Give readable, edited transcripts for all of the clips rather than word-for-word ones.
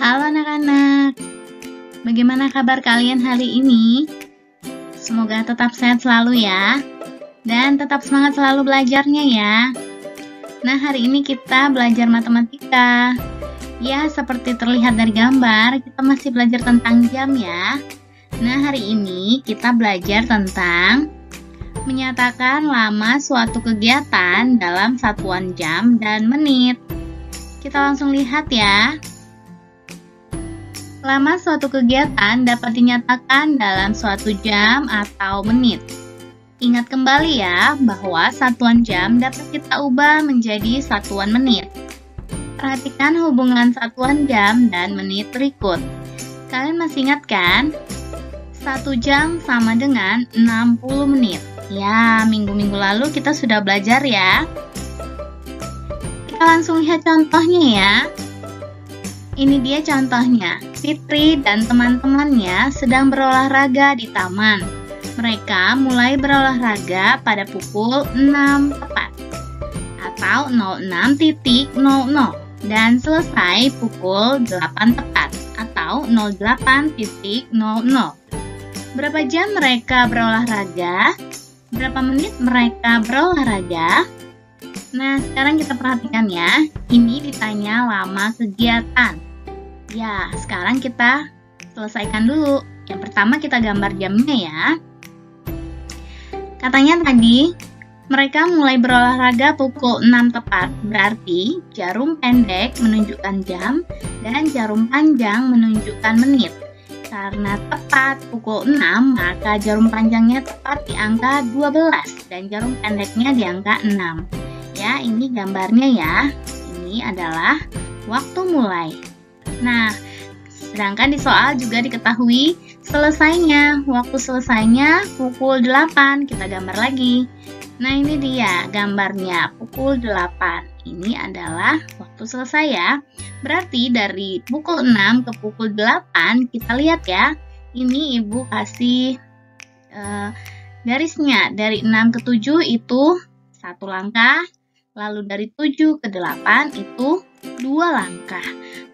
Halo anak-anak, bagaimana kabar kalian hari ini? Semoga tetap sehat selalu ya, dan tetap semangat selalu belajarnya ya. Nah, hari ini kita belajar matematika. Ya, seperti terlihat dari gambar, kita masih belajar tentang jam ya. Nah, hari ini kita belajar tentang menyatakan lama suatu kegiatan dalam satuan jam dan menit. Kita langsung lihat ya. Lama suatu kegiatan dapat dinyatakan dalam suatu jam atau menit. Ingat kembali ya, bahwa satuan jam dapat kita ubah menjadi satuan menit. Perhatikan hubungan satuan jam dan menit berikut. Kalian masih ingat kan? 1 jam sama dengan 60 menit. Ya, minggu-minggu lalu kita sudah belajar ya. Kita langsung lihat contohnya ya. Ini dia contohnya. Fitri dan teman-temannya sedang berolahraga di taman. Mereka mulai berolahraga pada pukul 6 tepat atau 06.00 dan selesai pukul 8 tepat atau 08.00. Berapa jam mereka berolahraga? Berapa menit mereka berolahraga? Nah, sekarang kita perhatikan ya. Ini ditanya lama kegiatan. Ya, sekarang kita selesaikan dulu. Yang pertama kita gambar jamnya ya. Katanya tadi, mereka mulai berolahraga pukul 6 tepat. Berarti jarum pendek menunjukkan jam dan jarum panjang menunjukkan menit. Karena tepat pukul 6, maka jarum panjangnya tepat di angka 12 dan jarum pendeknya di angka 6. Ya, ini gambarnya ya. Ini adalah waktu mulai. Nah, sedangkan di soal juga diketahui selesainya. Waktu selesainya pukul 8. Kita gambar lagi. Nah, ini dia gambarnya pukul 8. Ini adalah waktu selesai ya. Berarti dari pukul 6 ke pukul 8 kita lihat ya. Ini ibu kasih garisnya. Dari 6 ke 7 itu 1 langkah. Lalu dari 7 ke 8 itu 2 langkah.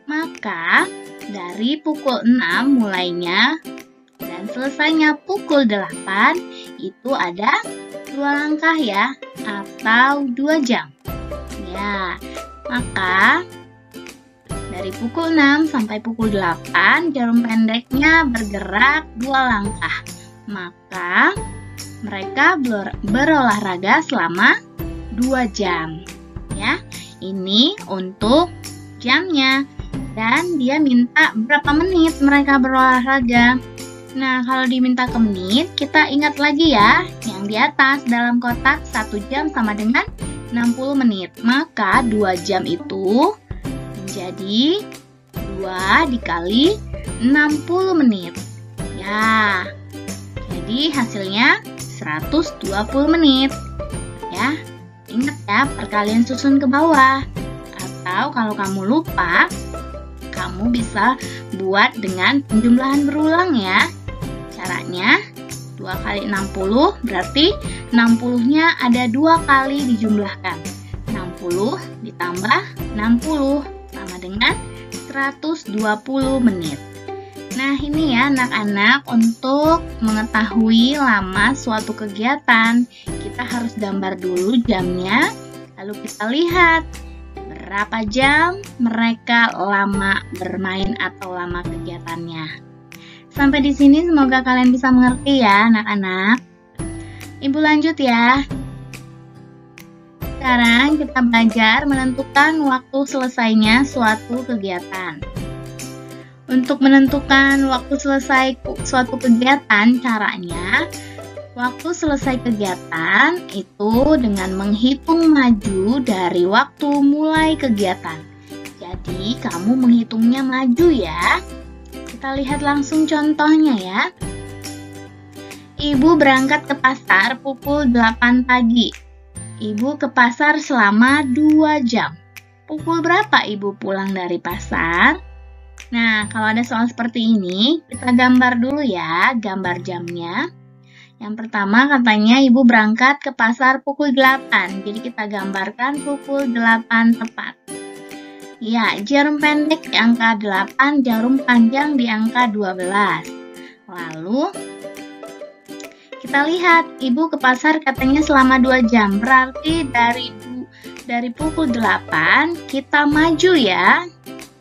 Maka dari pukul 6 mulainya dan selesainya pukul 8 itu ada 2 langkah ya, atau 2 jam. Ya, maka dari pukul 6 sampai pukul 8 jarum pendeknya bergerak 2 langkah. Maka mereka berolahraga selama 2 jam. Ya, ini untuk jamnya. Dan dia minta berapa menit mereka berolahraga. Nah, kalau diminta ke menit, kita ingat lagi ya, yang di atas dalam kotak 1 jam sama dengan 60 menit. Maka 2 jam itu menjadi 2 dikali 60 menit. Ya, jadi hasilnya 120 menit. Ya, ingat ya, perkalian susun ke bawah. Atau kalau kamu lupa, kamu bisa buat dengan penjumlahan berulang ya. Caranya 2 kali 60 berarti 60-nya ada 2 kali dijumlahkan. 60 ditambah 60 sama dengan 120 menit. Nah, ini ya anak-anak, untuk mengetahui lama suatu kegiatan, kita harus gambar dulu jamnya, lalu kita lihat berapa jam mereka lama bermain atau lama kegiatannya. Sampai di sini semoga kalian bisa mengerti ya anak-anak. Ibu lanjut ya. Sekarang kita belajar menentukan waktu selesainya suatu kegiatan. Untuk menentukan waktu selesai suatu kegiatan, caranya waktu selesai kegiatan itu dengan menghitung maju dari waktu mulai kegiatan. Jadi, kamu menghitungnya maju ya. Kita lihat langsung contohnya ya. Ibu berangkat ke pasar pukul 8 pagi. Ibu ke pasar selama 2 jam. Pukul berapa ibu pulang dari pasar? Nah, kalau ada soal seperti ini, kita gambar dulu ya, gambar jamnya. Yang pertama katanya ibu berangkat ke pasar pukul 8. Jadi kita gambarkan pukul 8 tepat. Ya, jarum pendek di angka 8, jarum panjang di angka 12. Lalu, kita lihat, ibu ke pasar katanya selama 2 jam. Berarti dari pukul 8 kita maju ya.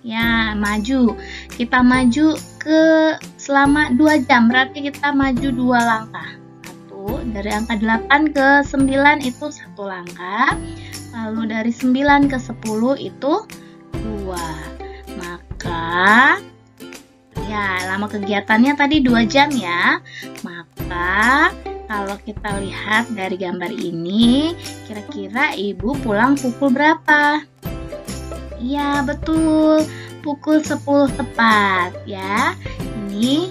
Ya, maju. Kita maju selama 2 jam. Berarti kita maju 2 langkah. Dari angka 8 ke 9 itu 1 langkah. Lalu dari 9 ke 10 itu 2. Maka ya, lama kegiatannya tadi 2 jam ya. Maka kalau kita lihat dari gambar ini, kira-kira ibu pulang pukul berapa? Iya, betul. Pukul 10 tepat ya. Ini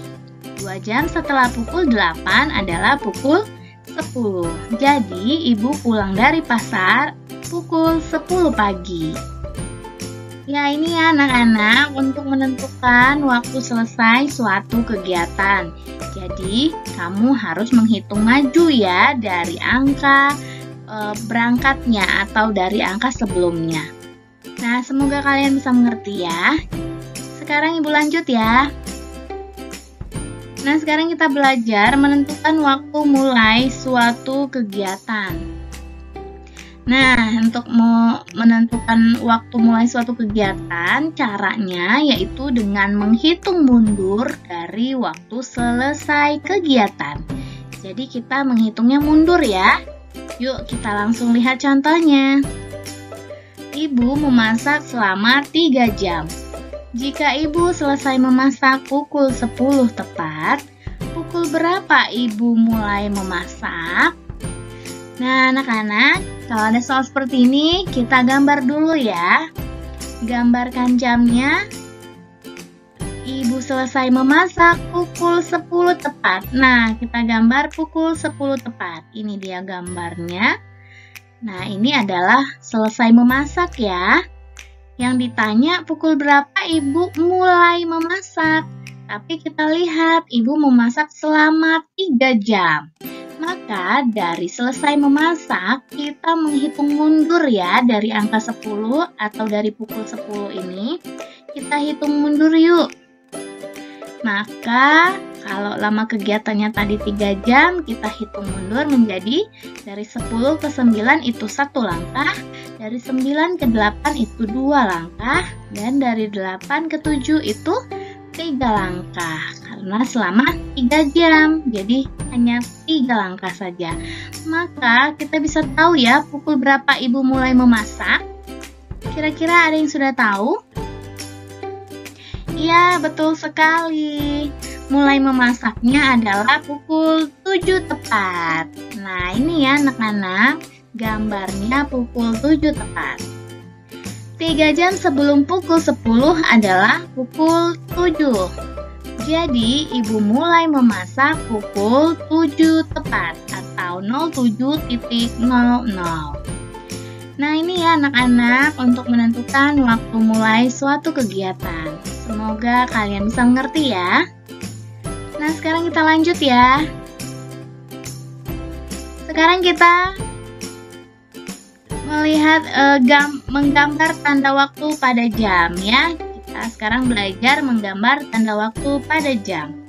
2 jam setelah pukul 8 adalah pukul 10. Jadi, ibu pulang dari pasar pukul 10 pagi. Ya, ini ya anak-anak untuk menentukan waktu selesai suatu kegiatan. Jadi, kamu harus menghitung maju ya dari angka berangkatnya atau dari angka sebelumnya. Nah, semoga kalian bisa mengerti ya. Sekarang ibu lanjut ya. Nah, sekarang kita belajar menentukan waktu mulai suatu kegiatan. Nah, untuk menentukan waktu mulai suatu kegiatan, caranya yaitu dengan menghitung mundur dari waktu selesai kegiatan. Jadi kita menghitungnya mundur ya. Yuk kita langsung lihat contohnya. Ibu memasak selama 3 jam. Jika ibu selesai memasak pukul 10 tepat, pukul berapa ibu mulai memasak? Nah, anak-anak, kalau ada soal seperti ini, kita gambar dulu ya. Gambarkan jamnya. Ibu selesai memasak pukul 10 tepat. Nah, kita gambar pukul 10 tepat. Ini dia gambarnya. Nah, ini adalah selesai memasak ya. Yang ditanya pukul berapa ibu mulai memasak. Tapi kita lihat, ibu memasak selama 3 jam. Maka dari selesai memasak, kita menghitung mundur ya dari angka 10 atau dari pukul 10 ini. Kita hitung mundur yuk. Maka kalau lama kegiatannya tadi 3 jam, kita hitung mundur menjadi dari 10 ke 9 itu 1 langkah, dari 9 ke 8 itu 2 langkah, dan dari 8 ke 7 itu 3 langkah. Karena selama 3 jam, jadi hanya 3 langkah saja. Maka kita bisa tahu ya pukul berapa ibu mulai memasak. Kira-kira ada yang sudah tahu? Iya, betul sekali. Mulai memasaknya adalah pukul 7 tepat. Nah, ini ya anak-anak, gambarnya pukul 7 tepat. 3 jam sebelum pukul 10 adalah pukul 7. Jadi, ibu mulai memasak pukul 7 tepat atau 07.00. Nah, ini ya anak-anak untuk menentukan waktu mulai suatu kegiatan. Semoga kalian bisa mengerti ya. Nah, sekarang kita lanjut ya. Sekarang kita melihat menggambar tanda waktu pada jam ya. Kita sekarang belajar menggambar tanda waktu pada jam.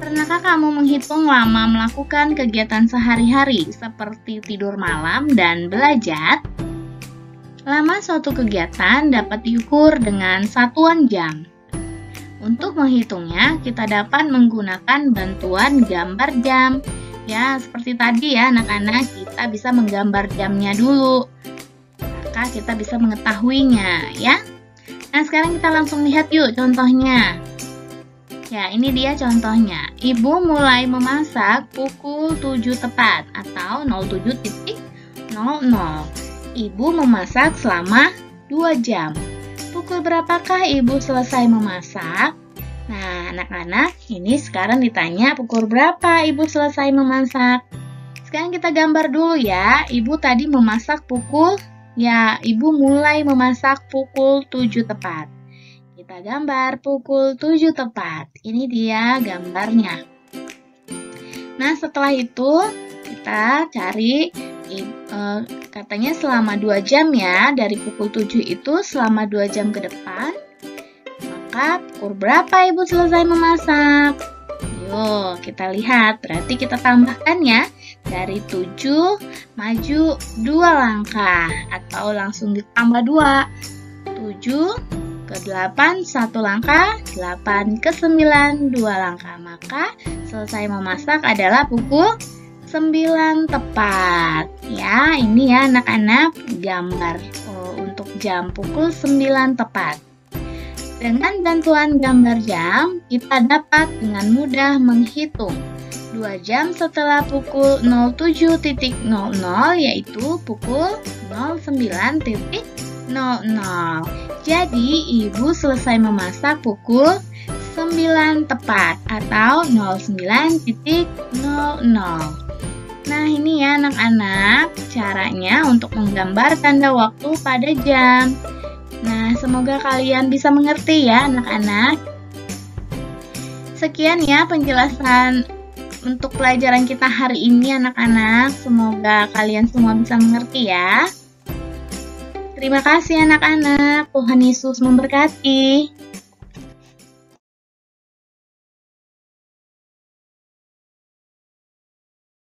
Pernahkah kamu menghitung lama melakukan kegiatan sehari-hari seperti tidur malam dan belajar? Lama suatu kegiatan dapat diukur dengan satuan jam. Untuk menghitungnya, kita dapat menggunakan bantuan gambar jam. Ya, seperti tadi ya anak-anak, kita bisa menggambar jamnya dulu. Maka kita bisa mengetahuinya ya. Nah, sekarang kita langsung lihat yuk contohnya. Ya, ini dia contohnya. Ibu mulai memasak pukul 7 tepat atau 07.00. Ibu memasak selama 2 jam. Pukul berapakah ibu selesai memasak? Nah, anak-anak, ini sekarang ditanya pukul berapa ibu selesai memasak. Sekarang kita gambar dulu ya. Ibu tadi memasak pukul, ya, ibu mulai memasak pukul 7 tepat. Kita gambar pukul 7 tepat. Ini dia gambarnya. Nah, setelah itu kita cari Katanya selama 2 jam ya, dari pukul 7 itu selama 2 jam ke depan. Maka pukul berapa Ibu selesai memasak? Yuk kita lihat, berarti kita tambahkan ya. Dari 7 maju 2 langkah atau langsung ditambah 2. 7 ke 8 1 langkah, 8 ke 9 2 langkah. Maka selesai memasak adalah pukul 9 tepat. Ya, ini ya anak-anak gambar untuk jam pukul 9 tepat. Dengan bantuan gambar jam, kita dapat dengan mudah menghitung 2 jam setelah pukul 07.00, yaitu pukul 09.00. Jadi, Ibu selesai memasak pukul 9 tepat atau 09.00. Nah, ini ya anak-anak, caranya untuk menggambar tanda waktu pada jam. Nah, semoga kalian bisa mengerti ya anak-anak. Sekian ya penjelasan untuk pelajaran kita hari ini anak-anak. Semoga kalian semua bisa mengerti ya. Terima kasih anak-anak. Tuhan Yesus memberkati.